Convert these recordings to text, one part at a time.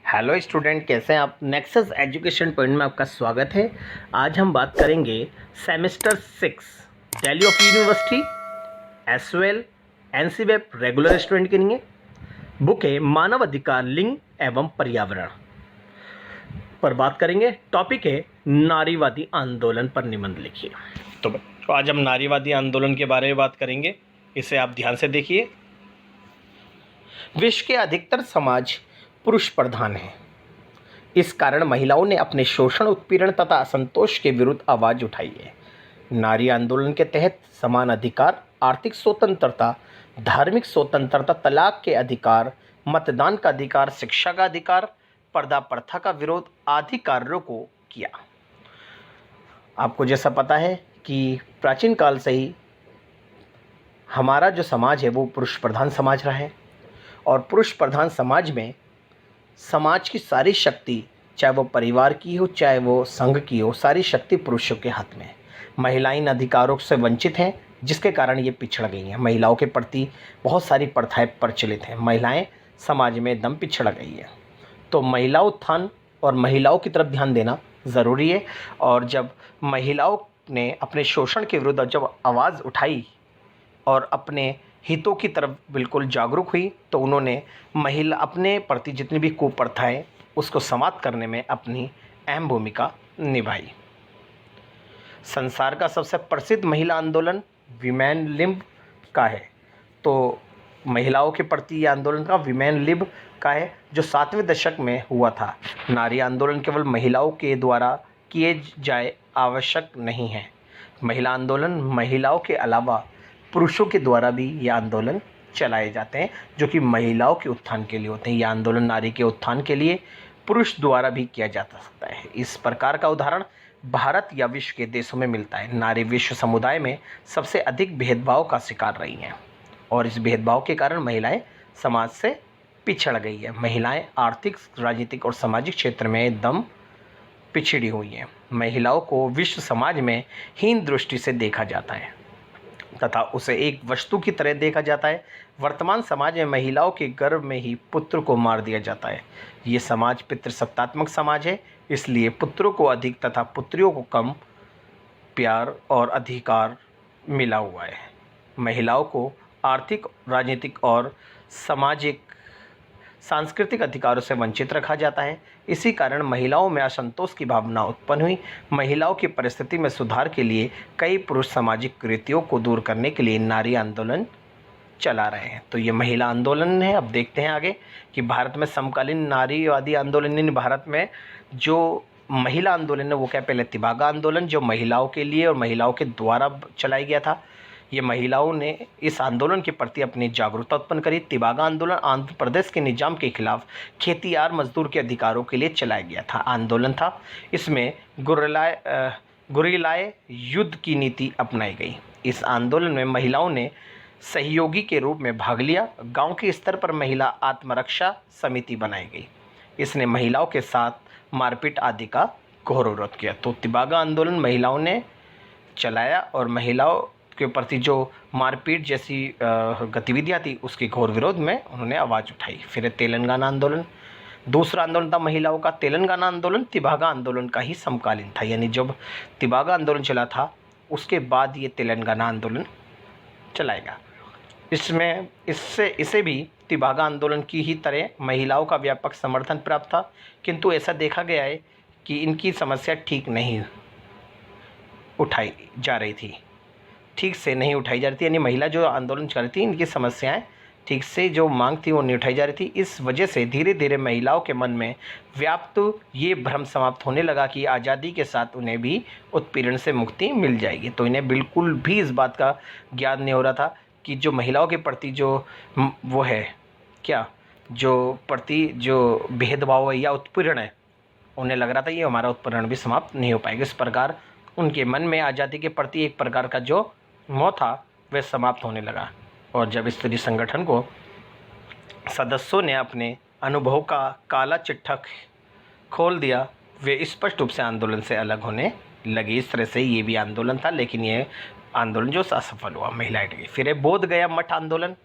Hello student, कैसे हैं आप। नेक्सस एजुकेशन पॉइंट में आपका स्वागत है। आज हम बात करेंगे semester 6 Delhi of university as well NCWEB regular student के लिए। बुक है मानव अधिकार, लिंग एवं पर्यावरण पर बात करेंगे। टॉपिक है नारीवादी आंदोलन पर निबंध लिखिए। तो आज हम नारीवादी आंदोलन के बारे में बात करेंगे, इसे आप ध्यान से देखिए। विश्व के अधिकतर समाज पुरुष प्रधान है। इस कारण महिलाओं ने अपने शोषण, उत्पीड़न तथा असंतोष के विरुद्ध आवाज उठाई है। नारी आंदोलन के तहत समान अधिकार, आर्थिक स्वतंत्रता, धार्मिक स्वतंत्रता, तलाक के अधिकार, मतदान का अधिकार, शिक्षा का अधिकार, पर्दा प्रथा का विरोध आदि कार्यों को किया। आपको जैसा पता है कि प्राचीन काल से ही हमारा जो समाज है वो पुरुष प्रधान समाज रहा है, और पुरुष प्रधान समाज में समाज की सारी शक्ति, चाहे वो परिवार की हो चाहे वो संघ की हो, सारी शक्ति पुरुषों के हाथ में है। महिलाएं इन अधिकारों से वंचित हैं, जिसके कारण ये पिछड़ गई हैं। महिलाओं के प्रति बहुत सारी प्रथाएं प्रचलित हैं। महिलाएं समाज में एकदम पिछड़ गई है। तो महिला उत्थान और महिलाओं की तरफ ध्यान देना ज़रूरी है। और जब महिलाओं ने अपने शोषण के विरुद्ध जब आवाज़ उठाई और अपने हितों की तरफ बिल्कुल जागरूक हुई, तो उन्होंने महिला अपने प्रति जितनी भी कुप्रथाएं उसको समाप्त करने में अपनी अहम भूमिका निभाई। संसार का सबसे प्रसिद्ध महिला आंदोलन विमेन लिब का है। तो महिलाओं के प्रति ये आंदोलन का विमेन लिब का है, जो 7वें दशक में हुआ था। नारी आंदोलन केवल महिलाओं के द्वारा किए जाए आवश्यक नहीं है। महिला आंदोलन महिलाओं के अलावा पुरुषों के द्वारा भी ये आंदोलन चलाए जाते हैं, जो कि महिलाओं के उत्थान के लिए होते हैं। ये आंदोलन नारी के उत्थान के लिए पुरुष द्वारा भी किया जा सकता है। इस प्रकार का उदाहरण भारत या विश्व के देशों में मिलता है। नारी विश्व समुदाय में सबसे अधिक भेदभाव का शिकार रही हैं, और इस भेदभाव के कारण महिलाएं समाज से पिछड़ गई है। महिलाएं आर्थिक, राजनीतिक और सामाजिक क्षेत्र में एकदम पिछड़ी हुई हैं। महिलाओं को विश्व समाज में हीन दृष्टि से देखा जाता है तथा उसे एक वस्तु की तरह देखा जाता है। वर्तमान समाज में महिलाओं के गर्भ में ही पुत्र को मार दिया जाता है। ये समाज पितृसत्तात्मक समाज है, इसलिए पुत्रों को अधिक तथा पुत्रियों को कम प्यार और अधिकार मिला हुआ है। महिलाओं को आर्थिक, राजनीतिक और सामाजिक, सांस्कृतिक अधिकारों से वंचित रखा जाता है। इसी कारण महिलाओं में असंतोष की भावना उत्पन्न हुई। महिलाओं की परिस्थिति में सुधार के लिए कई पुरुष सामाजिक कुरीतियों को दूर करने के लिए नारी आंदोलन चला रहे हैं। तो ये महिला आंदोलन है। अब देखते हैं आगे कि भारत में समकालीन नारीवादी आंदोलन, भारत में जो महिला आंदोलन है वो क्या, पहले तिबागा आंदोलन जो महिलाओं के लिए और महिलाओं के द्वारा चलाया गया था। ये महिलाओं ने इस आंदोलन के प्रति अपनी जागरूकता उत्पन्न करी। तिबागा आंदोलन आंध्र प्रदेश के निजाम के खिलाफ खेतियार मजदूर के अधिकारों के लिए चलाया गया था आंदोलन था। इसमें गुरिल्लाए युद्ध की नीति अपनाई गई। इस आंदोलन में महिलाओं ने सहयोगी के रूप में भाग लिया। गांव के स्तर पर महिला आत्मरक्षा समिति बनाई गई। इसने महिलाओं के साथ मारपीट आदि का घोर विरोध किया। तो तिबागा आंदोलन महिलाओं ने चलाया और महिलाओं के प्रति जो मारपीट जैसी गतिविधियां थी उसके घोर विरोध में उन्होंने आवाज़ उठाई। फिर तेलंगाना आंदोलन, दूसरा आंदोलन था महिलाओं का। तेलंगाना आंदोलन तिबागा आंदोलन का ही समकालीन था, यानी जब तिबागा आंदोलन चला था उसके बाद ये तेलंगाना आंदोलन चलाएगा। इसमें इसे भी तिबागा आंदोलन की ही तरह महिलाओं का व्यापक समर्थन प्राप्त था, किंतु ऐसा देखा गया है कि इनकी समस्या ठीक नहीं उठाई जा रही थी, ठीक से नहीं उठाई जा रही थी। यानी महिला जो आंदोलन कर रही थी, इनकी समस्याएं ठीक से जो मांग थी वो नहीं उठाई जा रही थी। इस वजह से धीरे धीरे महिलाओं के मन में व्याप्त ये भ्रम समाप्त होने लगा कि आज़ादी के साथ उन्हें भी उत्पीड़न से मुक्ति मिल जाएगी। तो इन्हें बिल्कुल भी इस बात का ज्ञान नहीं हो रहा था कि जो महिलाओं के प्रति जो वो है क्या, जो भेदभाव है या उत्पीड़न है, उन्हें लग रहा था ये हमारा उत्पीड़न भी समाप्त नहीं हो पाएगा। इस प्रकार उनके मन में आज़ादी के प्रति एक प्रकार का जो मोह था वह समाप्त होने लगा। और जब स्त्री संगठन को सदस्यों ने अपने अनुभव का काला चिट्ठा खोल दिया, वे स्पष्ट रूप से आंदोलन से अलग होने लगी। इस तरह से ये भी आंदोलन था, लेकिन ये आंदोलन जो असफल हुआ, महिलाएं हट गई। फिर है बोध गया मठ आंदोलन।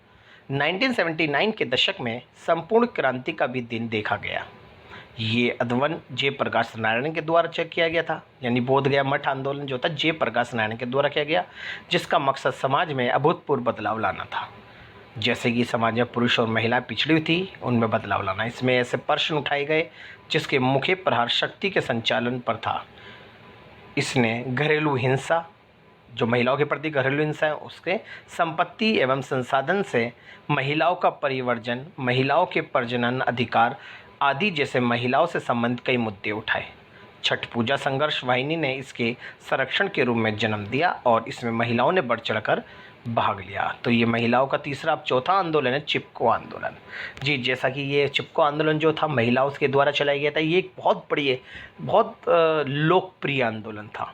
1979 के दशक में संपूर्ण क्रांति का भी दिन देखा गया। ये अध्वन जयप्रकाश नारायण के द्वारा किया गया था, यानी बोध गया मठ आंदोलन जो था जयप्रकाश नारायण के द्वारा किया गया, जिसका मकसद समाज में अभूतपूर्व बदलाव लाना था। जैसे कि समाज में पुरुष और महिला पिछड़ी हुई थी, उनमें बदलाव लाना। इसमें ऐसे प्रश्न उठाए गए जिसके मुख्य प्रहार शक्ति के संचालन पर था। इसने घरेलू हिंसा, जो महिलाओं के प्रति घरेलू हिंसा है, उसके संपत्ति एवं संसाधन से महिलाओं का परिवर्जन, महिलाओं के प्रजनन अधिकार आदि जैसे महिलाओं से संबंधित कई मुद्दे उठाए। छठ पूजा संघर्ष वाहिनी ने इसके संरक्षण के रूप में जन्म दिया और इसमें महिलाओं ने बढ़ चढ़कर भाग लिया। तो ये महिलाओं का तीसरा अब चौथा आंदोलन है चिपको आंदोलन। जी, जैसा कि ये चिपको आंदोलन जो था महिलाओं के द्वारा चलाया गया था, ये एक बहुत लोकप्रिय आंदोलन था।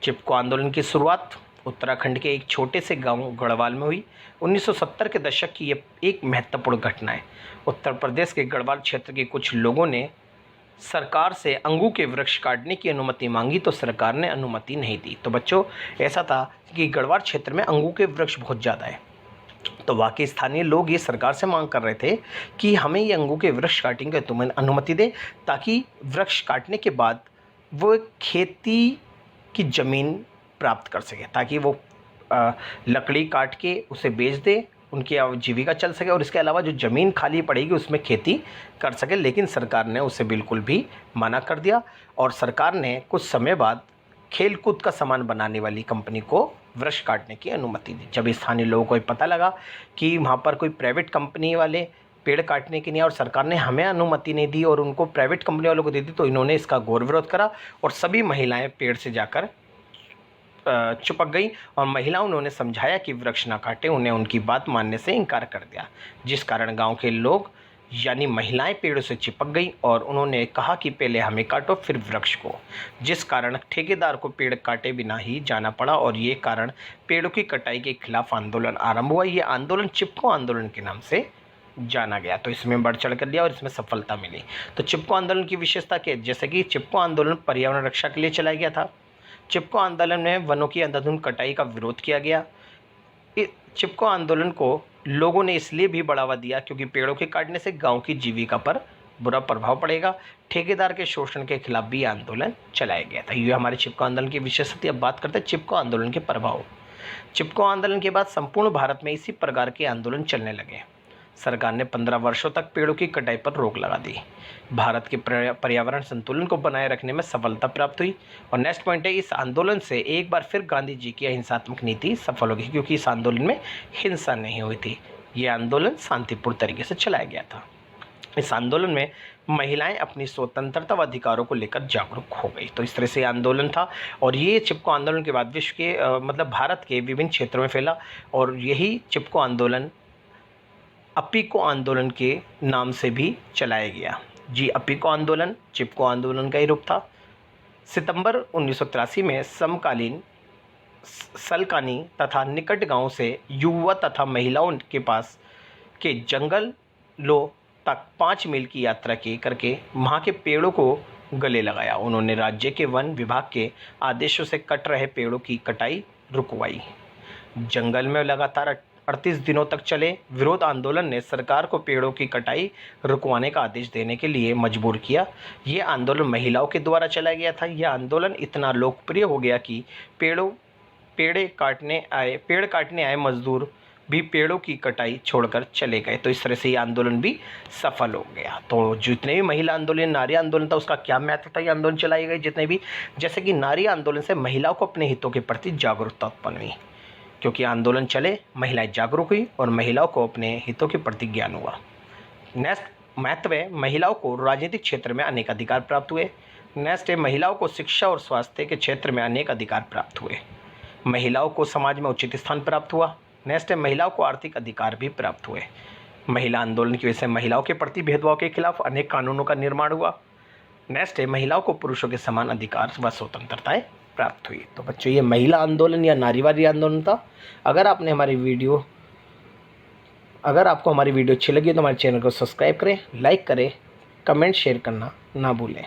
चिपको आंदोलन की शुरुआत उत्तराखंड के एक छोटे से गांव गढ़वाल में हुई। 1970 के दशक की ये एक महत्वपूर्ण घटना है। उत्तर प्रदेश के गढ़वाल क्षेत्र के कुछ लोगों ने सरकार से अंगू के वृक्ष काटने की अनुमति मांगी तो सरकार ने अनुमति नहीं दी। तो बच्चों, ऐसा था कि गढ़वाल क्षेत्र में अंगू के वृक्ष बहुत ज़्यादा है, तो वहाँ के स्थानीय लोग ये सरकार से मांग कर रहे थे कि हमें ये अंगू के वृक्ष काटेंगे तो अनुमति दे, ताकि वृक्ष काटने के बाद वो खेती की ज़मीन प्राप्त कर सके, ताकि वो लकड़ी काट के उसे बेच दे, उनकी आजीविका चल सके और इसके अलावा जो ज़मीन खाली पड़ेगी उसमें खेती कर सके। लेकिन सरकार ने उसे बिल्कुल भी मना कर दिया और सरकार ने कुछ समय बाद खेलकूद का सामान बनाने वाली कंपनी को वृक्ष काटने की अनुमति दी। जब स्थानीय लोगों को पता लगा कि वहाँ पर कोई प्राइवेट कंपनी वाले पेड़ काटने की नहीं और सरकार ने हमें अनुमति नहीं दी और उनको प्राइवेट कंपनी वालों को दे दी, तो इन्होंने इसका घोर विरोध करा और सभी महिलाएं पेड़ से जाकर चिपक गई और महिलाओं उन्होंने समझाया कि वृक्ष ना काटे, उन्हें उनकी बात मानने से इनकार कर दिया, जिस कारण गांव के लोग यानी महिलाएं पेड़ों से चिपक गई और उन्होंने कहा कि पहले हमें काटो फिर वृक्ष को, जिस कारण ठेकेदार को पेड़ काटे बिना ही जाना पड़ा और ये कारण पेड़ों की कटाई के खिलाफ आंदोलन आरंभ हुआ। ये आंदोलन चिपको आंदोलन के नाम से जाना गया। तो इसमें बढ़ चढ़ कर दिया और इसमें सफलता मिली। तो चिपको आंदोलन की विशेषता क्या है? जैसे कि चिपको आंदोलन पर्यावरण रक्षा के लिए चलाया गया था। चिपको आंदोलन में वनों की अंधाधुंध कटाई का विरोध किया गया। चिपको आंदोलन को लोगों ने इसलिए भी बढ़ावा दिया क्योंकि पेड़ों के काटने से गांव की जीविका पर बुरा प्रभाव पड़ेगा। ठेकेदार के शोषण के खिलाफ भी आंदोलन चलाया गया था। ये हमारे चिपको आंदोलन की विशेषता। अब बात करते हैं चिपको आंदोलन के प्रभाव। चिपको आंदोलन के बाद संपूर्ण भारत में इसी प्रकार के आंदोलन चलने लगे। सरकार ने 15 वर्षों तक पेड़ों की कटाई पर रोक लगा दी। भारत के पर्यावरण संतुलन को बनाए रखने में सफलता प्राप्त हुई। और नेक्स्ट पॉइंट है, इस आंदोलन से एक बार फिर गांधी जी की अहिंसात्मक नीति सफल हो गई, क्योंकि इस आंदोलन में हिंसा नहीं हुई थी। ये आंदोलन शांतिपूर्ण तरीके से चलाया गया था। इस आंदोलन में महिलाएं अपनी स्वतंत्रता व अधिकारों को लेकर जागरूक हो गई। तो इस तरह से आंदोलन था और ये चिपको आंदोलन के बाद विश्व के भारत के विभिन्न क्षेत्रों में फैला और यही चिपको आंदोलन अपिको आंदोलन के नाम से भी चलाया गया। जी, अपिको आंदोलन चिपको आंदोलन का ही रूप था। सितंबर 1983 में समकालीन सलकानी तथा निकट गांव से युवा तथा महिलाओं के पास के जंगलों तक 5 मील की यात्रा करके वहाँ के पेड़ों को गले लगाया। उन्होंने राज्य के वन विभाग के आदेशों से कट रहे पेड़ों की कटाई रुकवाई। जंगल में लगातार 38 दिनों तक चले विरोध आंदोलन ने सरकार को पेड़ों की कटाई रुकवाने का आदेश देने के लिए मजबूर किया। ये आंदोलन महिलाओं के द्वारा चलाया गया था। यह आंदोलन इतना लोकप्रिय हो गया कि पेड़ काटने आए मजदूर भी पेड़ों की कटाई छोड़कर चले गए। तो इस तरह से ये आंदोलन भी सफल हो गया। तो जितने भी महिला आंदोलन, नारी आंदोलन था, उसका क्या महत्व था, ये आंदोलन चलाए गए जितने भी, जैसे कि नारी आंदोलन से महिलाओं को अपने हितों के प्रति जागरूकता उत्पन्न हुई, क्योंकि आंदोलन चले, महिलाएं जागरूक हुई और महिलाओं को अपने हितों के प्रति ज्ञान हुआ। नेक्स्ट महत्व है, महिलाओं को राजनीतिक क्षेत्र में अनेक अधिकार प्राप्त हुए। नेक्स्ट है, महिलाओं को शिक्षा और स्वास्थ्य के क्षेत्र में अनेक अधिकार प्राप्त हुए। महिलाओं को समाज में उचित स्थान प्राप्त हुआ। नेक्स्ट है, महिलाओं को आर्थिक अधिकार भी प्राप्त हुए। महिला आंदोलन की वजह से महिलाओं के प्रति भेदभाव के खिलाफ अनेक कानूनों का निर्माण हुआ। नेक्स्ट है, महिलाओं को पुरुषों के समान अधिकार व स्वतंत्रताएं प्राप्त हुई। तो बच्चों, ये महिला आंदोलन या नारीवादी आंदोलन था। अगर आपको हमारी वीडियो अच्छी लगी तो हमारे चैनल को सब्सक्राइब करें, लाइक करें, कमेंट शेयर करना ना भूलें।